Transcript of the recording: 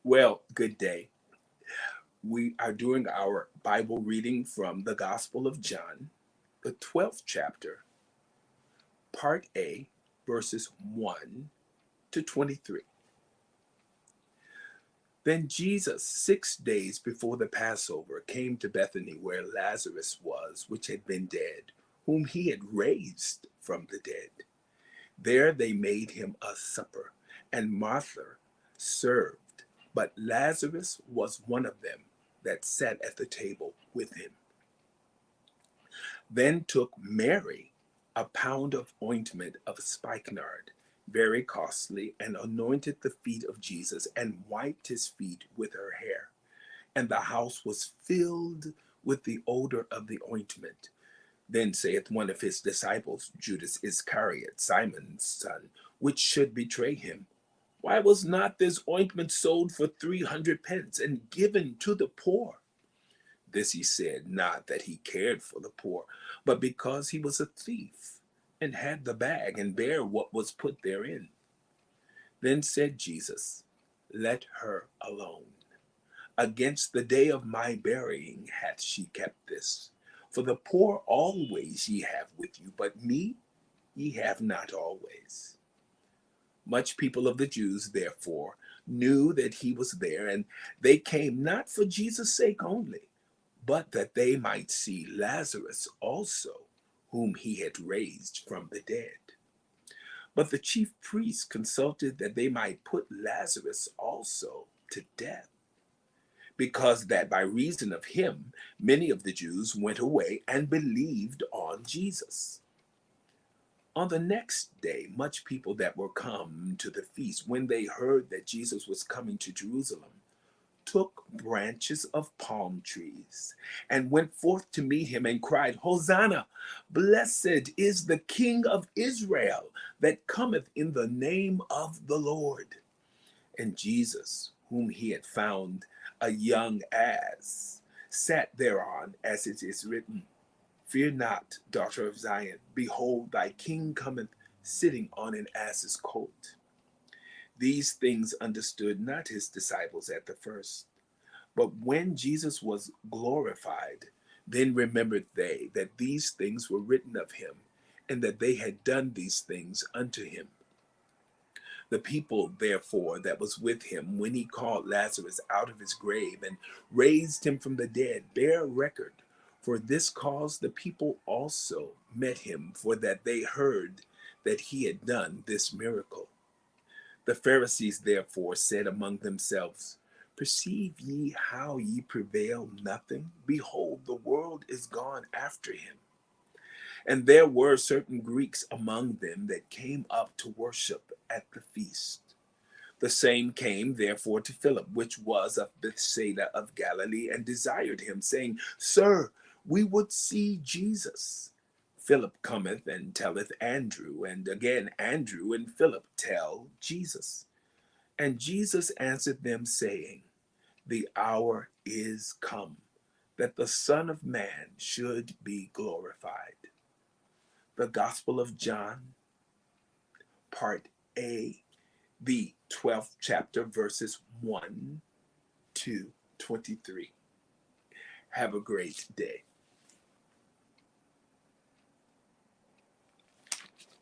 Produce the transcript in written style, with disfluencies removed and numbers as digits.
Well, good day. We are doing our Bible reading from the Gospel of John, the 12th chapter, part A, verses 1 to 23. Then Jesus, 6 days before the Passover, came to Bethany where Lazarus was, which had been dead, whom he had raised from the dead. There they made him a supper, and Martha served, but Lazarus was one of them that sat at the table with him. Then took Mary a pound of ointment of spikenard, very costly, and anointed the feet of Jesus, and wiped his feet with her hair. And the house was filled with the odor of the ointment. Then saith one of his disciples, Judas Iscariot, Simon's son, which should betray him, why was not this ointment sold for 300 pence and given to the poor? This he said, not that he cared for the poor, but because he was a thief, and had the bag, and bare what was put therein. Then said Jesus, let her alone. Against the day of my burying hath she kept this. For the poor always ye have with you, but me ye have not always. Much people of the Jews, therefore, knew that he was there, and they came not for Jesus' sake only, but that they might see Lazarus also, whom he had raised from the dead. But the chief priests consulted that they might put Lazarus also to death, because that by reason of him many of the Jews went away and believed on Jesus. On the next day, much people that were come to the feast, when they heard that Jesus was coming to Jerusalem, took branches of palm trees and went forth to meet him and cried, Hosanna, blessed is the King of Israel that cometh in the name of the Lord. And Jesus, whom he had found a young ass, sat thereon, as it is written, Fear not, daughter of Zion, behold, thy king cometh sitting on an ass's colt. These things understood not his disciples at the first. But when Jesus was glorified, then remembered they that these things were written of him, and that they had done these things unto him. The people, therefore, that was with him when he called Lazarus out of his grave and raised him from the dead, bear record. For this cause the people also met him, for that they heard that he had done this miracle. The Pharisees therefore said among themselves, Perceive ye how ye prevail nothing? Behold, the world is gone after him. And there were certain Greeks among them that came up to worship at the feast. The same came therefore to Philip, which was of Bethsaida of Galilee, and desired him, saying, Sir, we would see Jesus. Philip cometh and telleth Andrew, and again Andrew and Philip tell Jesus. And Jesus answered them, saying, The hour is come, that the Son of Man should be glorified. The Gospel of John, part A, the 12th chapter, verses 1 to 23. Have a great day.